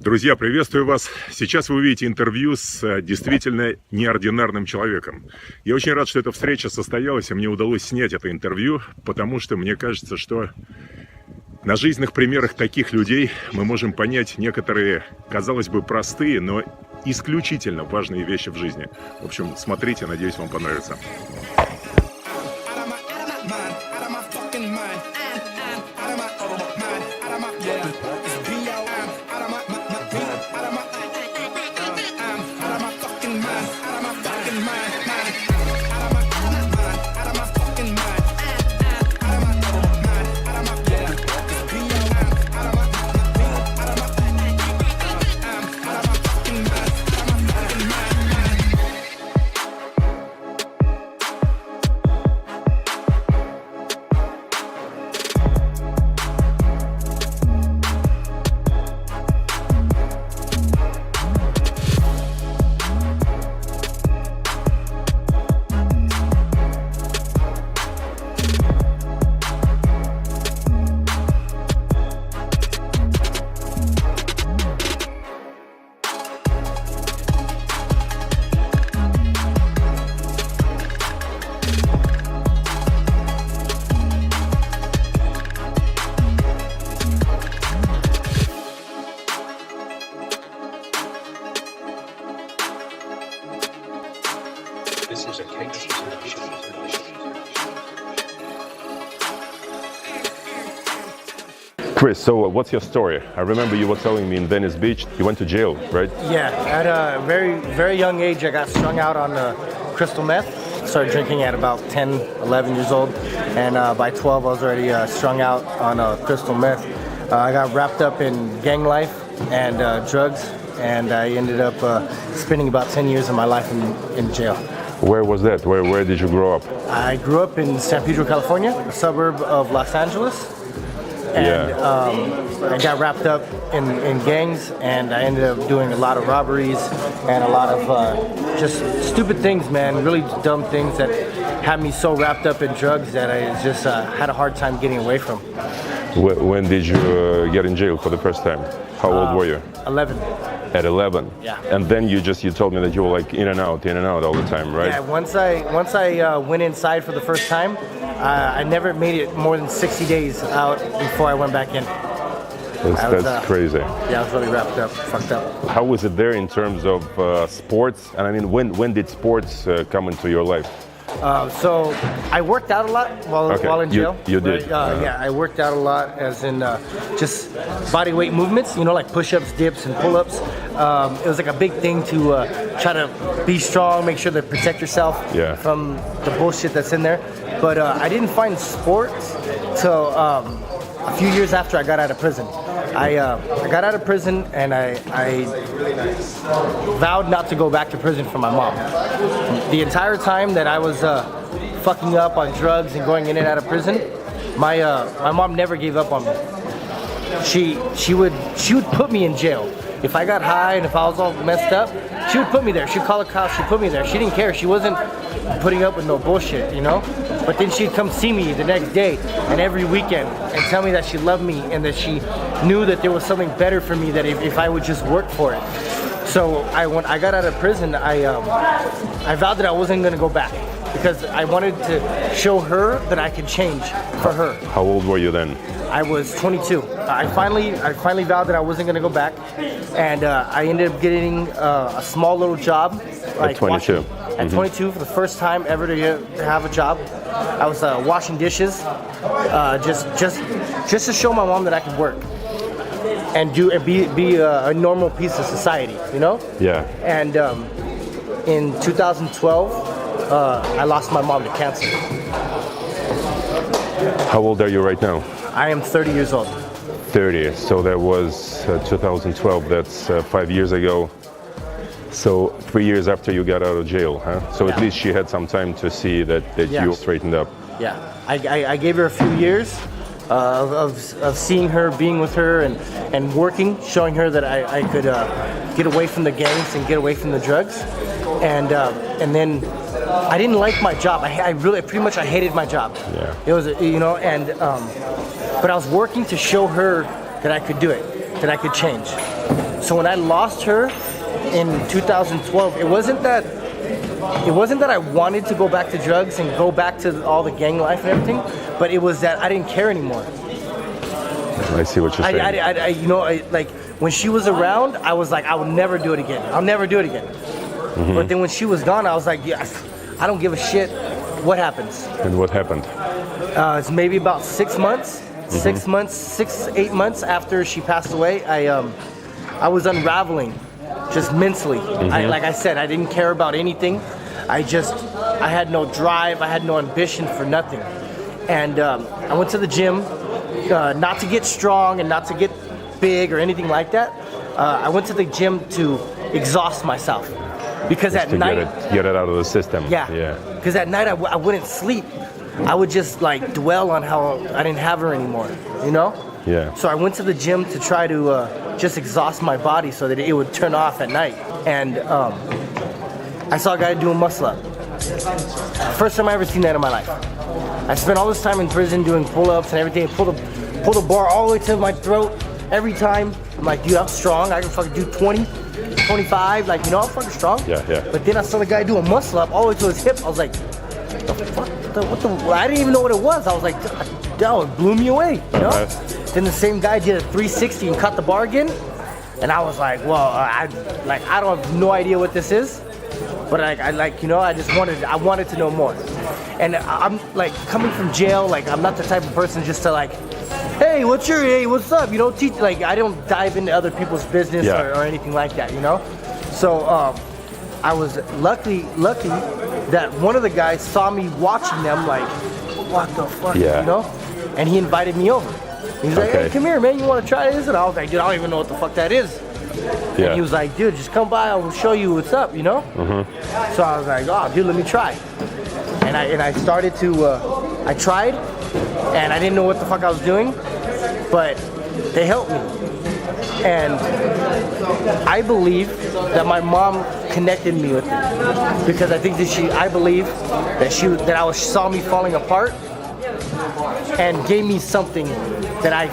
Друзья, приветствую вас. Сейчас вы увидите интервью с действительно неординарным человеком. Я очень рад, что эта встреча состоялась, и мне удалось снять это интервью, потому что мне кажется, что на жизненных примерах таких людей мы можем понять некоторые, казалось бы, простые, но исключительно важные вещи в жизни. В общем, смотрите, надеюсь, вам понравится. Chris, so what's your story? I remember you were telling me in Venice Beach, you went to jail, right? Yeah, at a very young age, I got strung out on crystal meth. Started drinking at about 10, 11 years old, and by 12, I was already strung out on crystal meth. I got wrapped up in gang life and drugs, and I ended up spending about 10 years of my life in jail. Where was that? Where did you grow up? I grew up in San Pedro, California, a suburb of Los Angeles. And I got wrapped up in gangs, and I ended up doing a lot of robberies and a lot of just stupid things, man, really dumb things that had me so wrapped up in drugs that I just had a hard time getting away from. When did you get in jail for the first time? How old were you? 11. At 11? Yeah. And then you told me that you were like in and out all the time, right? Yeah, once I went inside for the first time, I never made it more than 60 days out before I went back in. That's crazy. Yeah, I was really wrapped up, fucked up. How was it there in terms of sports? And I mean, when did sports come into your life? So I worked out a lot while in jail. You did? Right? Yeah, I worked out a lot, as in just body weight movements, you know, like push-ups, dips, and pull-ups. It was like a big thing to try to be strong, make sure to protect yourself from the bullshit that's in there. But I didn't find sports till a few years after I got out of prison. I got out of prison, and I vowed not to go back to prison for my mom. The entire time that I was fucking up on drugs and going in and out of prison, my mom never gave up on me. She would put me in jail. If I got high and if I was all messed up, she would put me there. She'd call a cop, she'd put me there. She didn't care. She wasn't putting up with no bullshit, you know? But then she'd come see me the next day and every weekend and tell me that she loved me and that she knew that there was something better for me, that if I would just work for it. So when I got out of prison, I vowed that I wasn't gonna go back because I wanted to show her that I could change for her. How old were you then? I was 22. I finally vowed that I wasn't gonna go back, and I ended up getting a small little job. At 22. At 22, for the first time ever to have a job, I was washing dishes, just to show my mom that I could work and be a normal piece of society, you know? Yeah. And in 2012, I lost my mom to cancer. How old are you right now? I am 30 years old. 30. So that was 2012. That's 5 years ago. So 3 years after you got out of jail, huh? So at least she had some time to see that you straightened up. Yeah, I gave her a few years of seeing her, being with her, and working, showing her that I could get away from the gangs and get away from the drugs. And then I didn't like my job. I hated my job. Yeah. It was, you know, and but I was working to show her that I could do it, that I could change. So when I lost her in 2012, it wasn't that I wanted to go back to drugs and go back to all the gang life and everything, but it was that I didn't care anymore. I see what you're saying. Like when she was around, I was like, I would never do it again. I'll never do it again. But then when she was gone, I was like, yeah, I don't give a shit what happens. And what happened? It's maybe about 6 months, 8 months after she passed away. I was unraveling, just mentally. Like I said, I didn't care about anything. I had no drive. I had no ambition for nothing. And I went to the gym, not to get strong and not to get big or anything like that. I went to the gym to exhaust myself. Because just at night, get it out of the system. Yeah. Because at night I wouldn't sleep. I would just like dwell on how I didn't have her anymore, you know? Yeah. So I went to the gym to try to just exhaust my body so that it would turn off at night. And I saw a guy doing muscle up. First time I ever seen that in my life. I spent all this time in prison doing pull-ups and everything. Pull the bar all the way to my throat every time. I'm like, dude, I'm strong. I can fucking do 20. 25, like, you know, I'm fucking strong. Yeah. But then I saw the guy do a muscle up all the way to his hip. I was like, the fuck? What the? I didn't even know what it was. I was like, that blew me away, you know? Then the same guy did a 360 and cut the bar again. And I was like, well, I don't have no idea what this is. But I wanted to know more. And I'm like, coming from jail, like, I'm not the type of person just to like, hey, what's up? You know, I don't dive into other people's business or anything like that, you know? So I was lucky that one of the guys saw me watching them like, what the fuck, you know? And he invited me over. He was like, hey, come here, man, you want to try this? And I was like, dude, I don't even know what the fuck that is. Yeah. And he was like, dude, just come by, I will show you what's up, you know? So I was like, oh, dude, let me try. And I started to, I tried, and I didn't know what the fuck I was doing, but they helped me. And I believe that my mom connected me with it, because I think that I believe that saw me falling apart and gave me something that I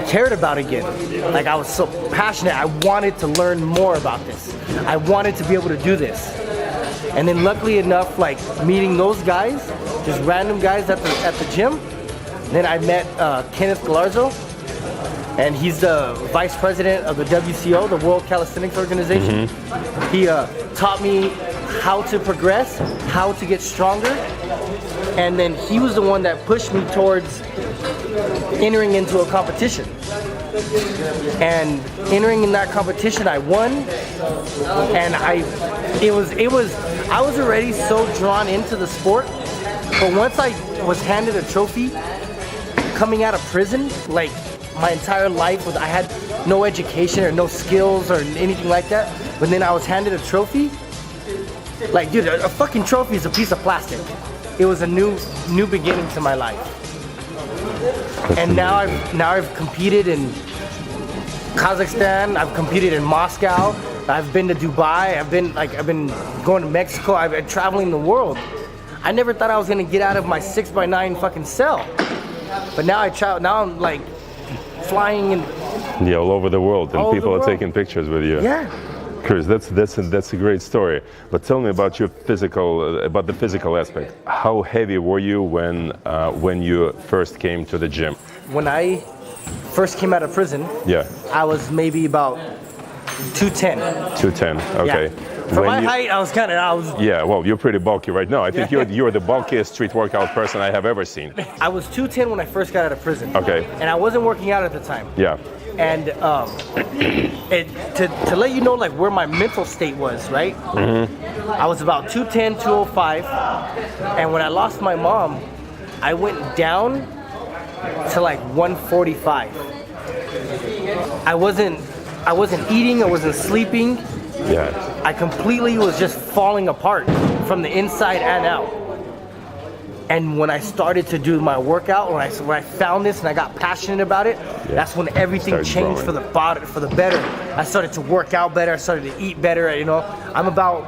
cared about again. Like, I was so passionate. I wanted to learn more about this. I wanted to be able to do this. And then luckily enough, like meeting those guys, just random guys at the gym. Then I met Kenneth Galarzo, and he's the vice president of the WCO, the World Calisthenics Organization. He taught me how to progress, how to get stronger, and then he was the one that pushed me towards entering into a competition. And entering in that competition, I won, and I was already so drawn into the sport, but once I was handed a trophy coming out of prison, like my entire life I had no education or no skills or anything like that, but then I was handed a trophy. Like, dude, a fucking trophy is a piece of plastic. It was a new beginning to my life. And now I've competed in Kazakhstan, I've competed in Moscow, I've been to Dubai, I've been going to Mexico, I've been traveling the world. I never thought I was gonna get out of my 6x9 fucking cell. But now I'm like flying and all over the world, and people are taking pictures with you. Yeah. Chris, that's a great story. But tell me about the physical aspect. How heavy were you when you first came to the gym? When I first came out of prison, I was maybe about 210. 210. Okay. Yeah. For my height, I was. Yeah, well, you're pretty bulky right now. I think you're the bulkiest street workout person I have ever seen. I was 210 when I first got out of prison. Okay. And I wasn't working out at the time. Yeah. And to let you know, like, where my mental state was, right? I was about 210, 205, and when I lost my mom, I went down to like 145. I wasn't eating, I wasn't sleeping. Yeah. I completely was just falling apart from the inside and out. And when I started to do my workout, when I found this and I got passionate about it, that's when everything changed for the better. I started to work out better. I started to eat better. You know, I'm about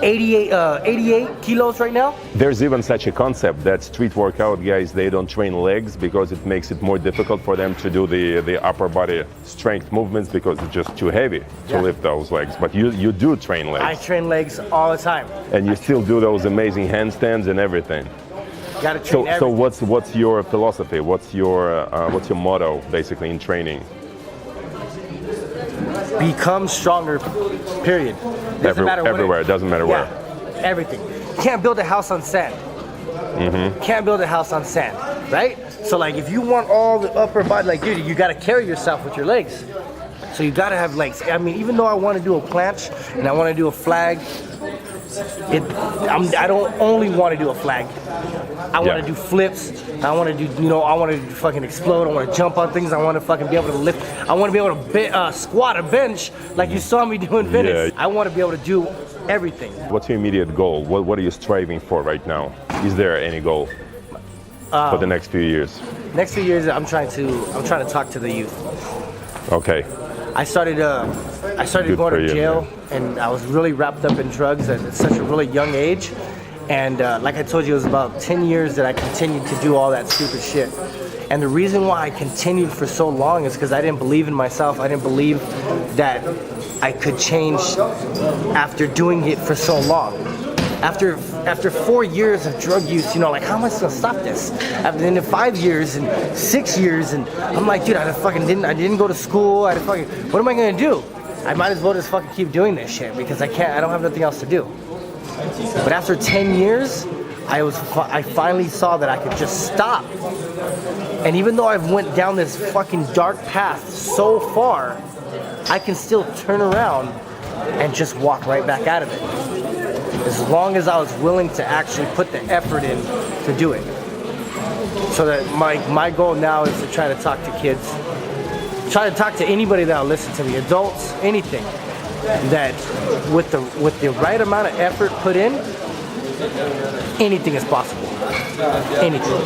88 kilos right now. There's even such a concept that street workout guys, they don't train legs because it makes it more difficult for them to do the upper body strength movements because it's just too heavy to lift those legs. But you do train legs. I train legs all the time. And you still do those amazing handstands and everything. Gotta train so what's your philosophy? What's your motto basically in training? Become stronger, period. Doesn't matter everywhere, it doesn't matter where. Everything. You can't build a house on sand. Can't build a house on sand, right? So like if you want all the upper body, like dude, you gotta carry yourself with your legs. So you gotta have legs. I mean, even though I wanna do a planche and I wanna do a flag, I don't only wanna do a flag. I want to do flips. I want to do, I want to fucking explode. I want to jump on things. I want to fucking be able to lift. I want to be able to squat a bench like you saw me do in Venice. Yeah. I want to be able to do everything. What's your immediate goal? What are you striving for right now? Is there any goal for the next few years? Next few years, I'm trying to talk to the youth. Okay. I started going to jail, and I was really wrapped up in drugs at such a really young age. And like I told you, it was about 10 years that I continued to do all that stupid shit. And the reason why I continued for so long is because I didn't believe in myself. I didn't believe that I could change after doing it for so long. After 4 years of drug use, like how am I supposed to stop this? After then 5 years and 6 years, and I'm like, dude, I didn't go to school. What am I gonna do? I might as well just fucking keep doing this shit because I don't have nothing else to do. But after 10 years, I finally saw that I could just stop. And even though I've went down this fucking dark path so far, I can still turn around and just walk right back out of it. As long as I was willing to actually put the effort in to do it. So that my goal now is to try to talk to kids. Try to talk to anybody that'll listen to me, adults, anything. That with the right amount of effort put in, anything is possible. Anything.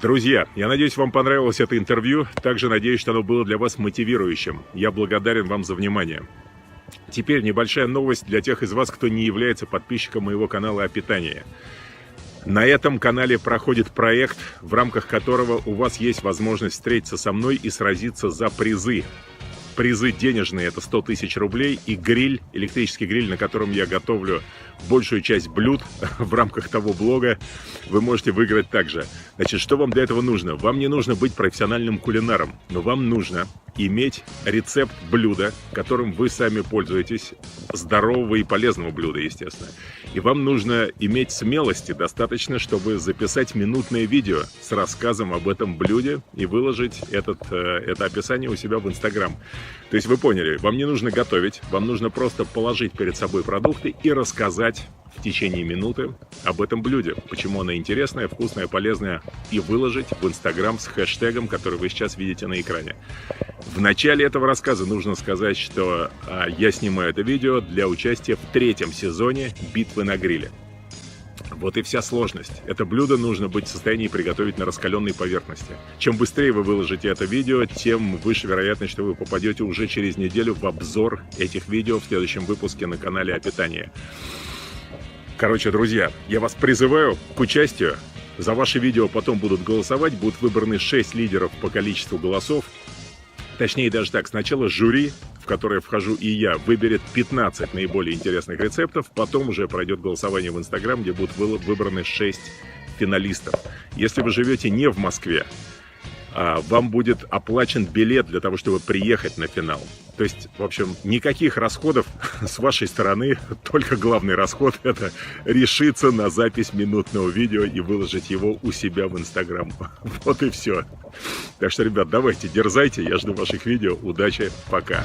Друзья, я надеюсь, вам понравилось это интервью. Также надеюсь, что оно было для вас мотивирующим. Я благодарен вам за внимание. Теперь небольшая новость для тех из вас, кто не является подписчиком моего канала о питании. На этом канале проходит проект, в рамках которого у вас есть возможность встретиться со мной и сразиться за призы. Призы денежные — это 100 тысяч рублей, и гриль, электрический гриль, на котором я готовлю большую часть блюд в рамках того блога, вы можете выиграть также. Значит, что вам для этого нужно? Вам не нужно быть профессиональным кулинаром, но вам нужно иметь рецепт блюда, которым вы сами пользуетесь, здорового и полезного блюда, естественно. И вам нужно иметь смелости достаточно, чтобы записать минутное видео с рассказом об этом блюде и выложить это описание у себя в Инстаграм. То есть вы поняли, вам не нужно готовить, вам нужно просто положить перед собой продукты и рассказать в течение минуты об этом блюде, почему оно интересное, вкусное, полезное, и выложить в Инстаграм с хэштегом, который вы сейчас видите на экране. В начале этого рассказа нужно сказать, что я снимаю это видео для участия в 3-м сезоне «Битвы на гриле». Вот и вся сложность. Это блюдо нужно быть в состоянии приготовить на раскаленной поверхности. Чем быстрее вы выложите это видео, тем выше вероятность, что вы попадете уже через неделю в обзор этих видео в следующем выпуске на канале о питании. Короче, друзья, я вас призываю к участию. За ваши видео потом будут голосовать, будут выбраны 6 лидеров по количеству голосов. Точнее, даже так, сначала жюри, в которое вхожу и я, выберет 15 наиболее интересных рецептов. Потом уже пройдет голосование в Инстаграм, где будут выбраны 6 финалистов. Если вы живете не в Москве, вам будет оплачен билет для того, чтобы приехать на финал. То есть, в общем, никаких расходов с вашей стороны, только главный расход – это решиться на запись минутного видео и выложить его у себя в Инстаграм. Вот и все. Так что, ребят, давайте, дерзайте, я жду ваших видео. Удачи, пока!